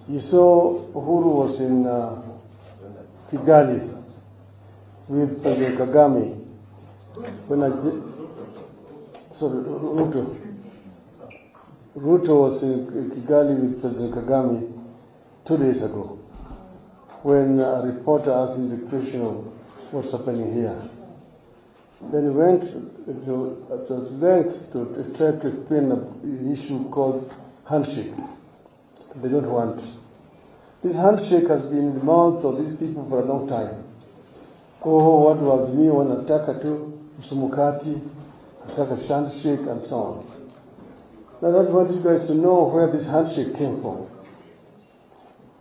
You saw Uhuru was in Kigali with President Kagame Ruto was in Kigali with President Kagame 2 days ago when a reporter asked him the question of what's happening here. Then he went to length to try to explain an issue called handshake. They don't want. This handshake has been in the mouths of these people for a long time. Oh, what was Azimio wanataka tu msumukati, nataka handshake and so on. Now I want you guys to know where this handshake came from.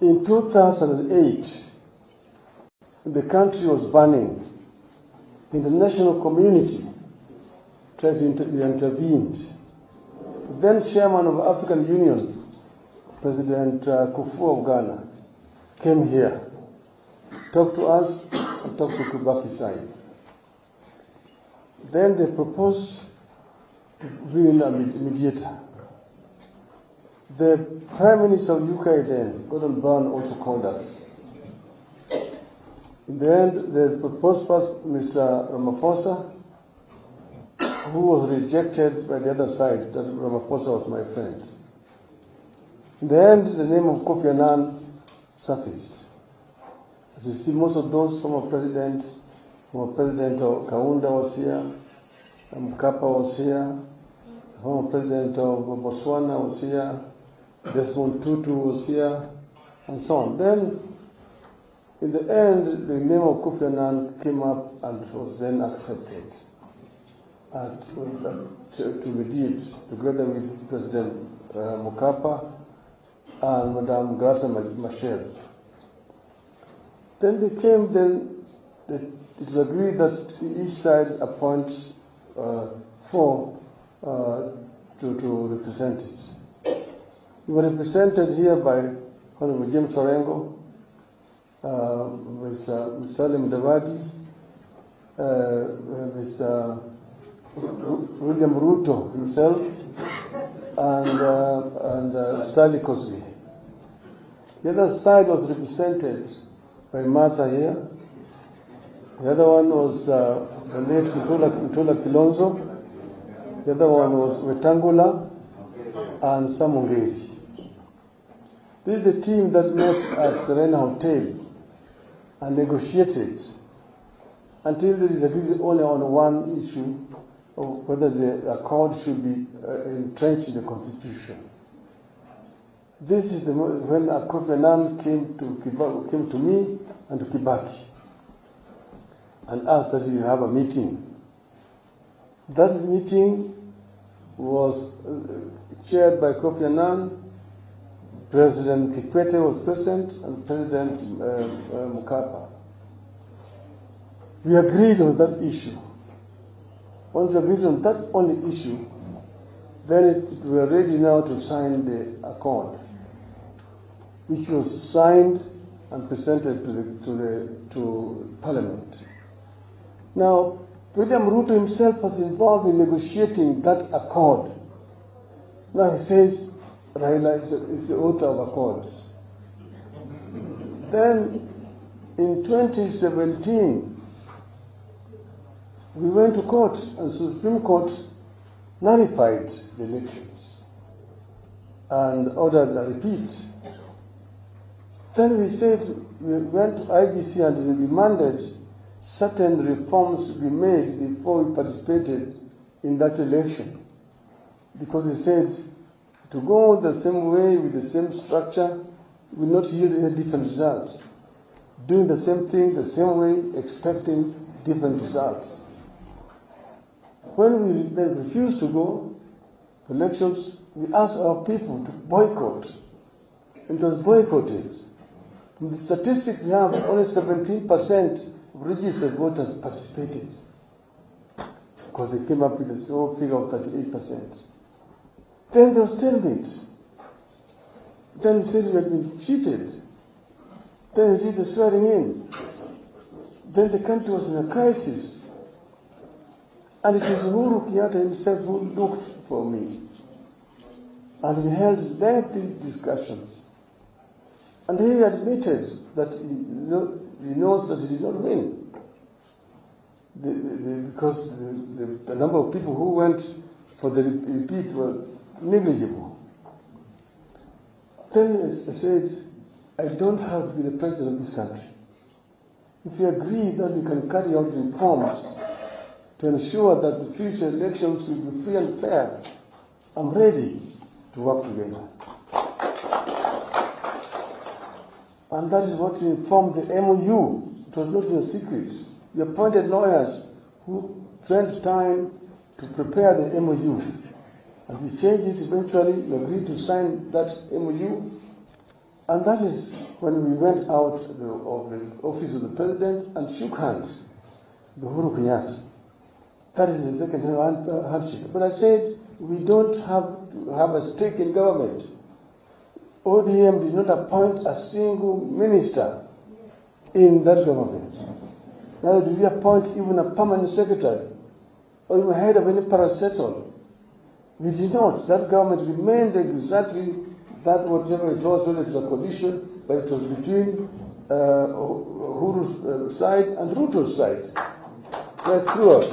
In 2008, the country was burning. The international community tried to intervene. The then chairman of the African Union, President Kufu of Ghana, came here, talked to us, and talked to Kibaki side. Then they proposed to bring in a mediator. The Prime Minister of UK then, Gordon Brown, also called us. In the end, the proposed Mr. Ramaphosa, who was rejected by the other side, that Ramaphosa was my friend. In the end, the name of Kofi Annan surfaced. As you see, most of those former President Kaunda was here, Mkapa was here, former President of Botswana was here, Desmond Tutu was here, and so on. Then, in the end, the name of Kofi Annan came up and was then accepted to mediate together with President Mkapa and Madame Graça Machel. Then it was agreed that each side appoints 4 to represent it. We were represented here by Honorable James Orengo, Mr. Salim Davadi, Mr. William Ruto himself, and Stanley Cosby. The other side was represented by Martha here. The other one was the late Mutula Kilonzo. The other one was Wetangula and Samungeri. This is the team that met at Serena Hotel and negotiated until there is agreed only on one issue of whether the accord should be entrenched in the Constitution. This is when Kofi Annan came to me and to Kibaki and asked that we have a meeting. That meeting was chaired by Kofi Annan. President Kikwete was present and President Mkapa. We agreed on that issue. Once we agreed on that only issue, then we were ready now to sign the accord, which was signed and presented to Parliament. Now, William Ruto himself was involved in negotiating that accord. Now he says Raila is the author of accord. Then, in 2017, we went to court, and the Supreme Court nullified the elections and ordered a repeat. Then we said we went to IBC and we demanded certain reforms to be made before we participated in that election, because they said to go the same way with the same structure will not yield any different results. Doing the same thing the same way, expecting different results. When we then refused to go to elections, we asked our people to boycott. It was boycotted. From the statistics we have, only 17% of registered voters participated, because they came up with a small figure of 38%. Then there was stalemate. Then we said we had been cheated. Then we did the swearing in. Then the country was in a crisis. And it was Uhuru Kenyatta himself who looked for me. And we held lengthy discussions. And he admitted that he knows that he did not win. Because the number of people who went for the repeat were negligible. Then I said, I don't have to be the president of this country. If you agree that we can carry out reforms to ensure that the future elections will be free and fair, I'm ready to work together. And that is what we informed the MOU. It was not a secret. We appointed lawyers who spent time to prepare the MOU. And we changed it eventually. We agreed to sign that MOU. And that is when we went out of the office of the president and shook hands with Uhuru Kenyatta. That is the second handshake. But I said, we don't have to have a stake in government. ODM did not appoint a single minister in that government. Neither did we appoint even a permanent secretary or even head of any parastatal. We did not. That government remained exactly that whatever it was, whether it was a coalition, but it was between Uhuru's side and Ruto's side, right throughout.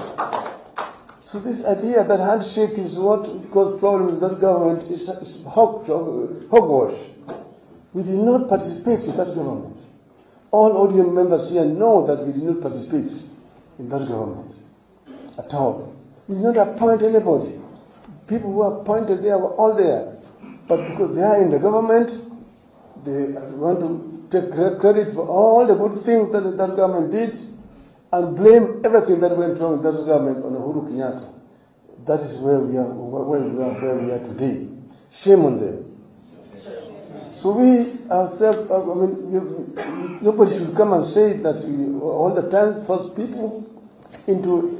So this idea that handshake is what caused problems with that government is hogwash. We did not participate in that government. All ODM members here know that we did not participate in that government at all. We did not appoint anybody. People who were appointed there were all there. But because they are in the government, they want to take credit for all the good things that that government did and blame everything that went wrong in that government on Uhuru Kenyatta. That is where we are today. Shame on them. So we ourselves, nobody should come and say that we all the time force people into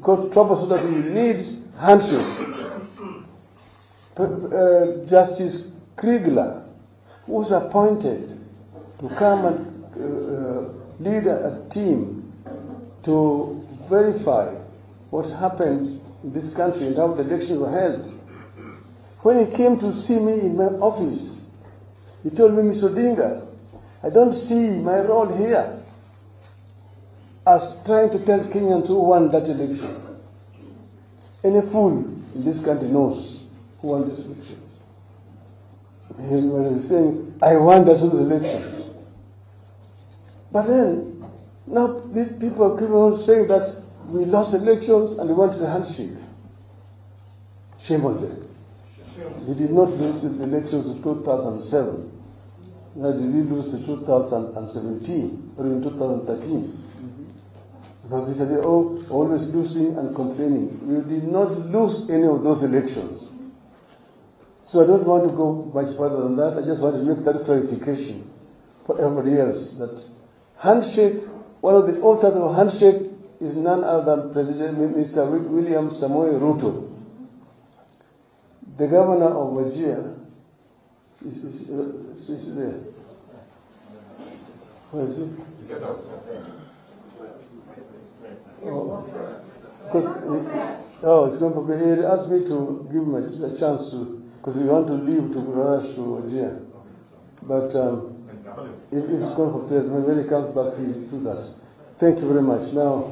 cause trouble so that we need handshake. Justice Kriegler was appointed to come and lead a team to verify what happened in this country and how the elections were held. When he came to see me in my office, he told me, Mr. Odinga, I don't see my role here as trying to tell Kenyans who won that election. Any fool in this country knows who won this election. When he's saying, I won that election. But then, now these people keep on saying that we lost elections and we wanted a handshake. Shame on them. We did not lose the elections in 2007. Neither did we lose in 2017 or in 2013. Because they said, oh, always losing and complaining. We did not lose any of those elections. So I don't want to go much further than that. I just want to make that clarification for everybody else that handshake, one of the authors of handshake is none other than President Mr. William Samoei Ruto. The governor of Wajir is there. Where is he? Oh, because it's not okay. He asked me to give him a chance to, because we want to leave to rush to Wajir. But if it's going for prayer, when he comes back, he will do that. Thank you very much. Now.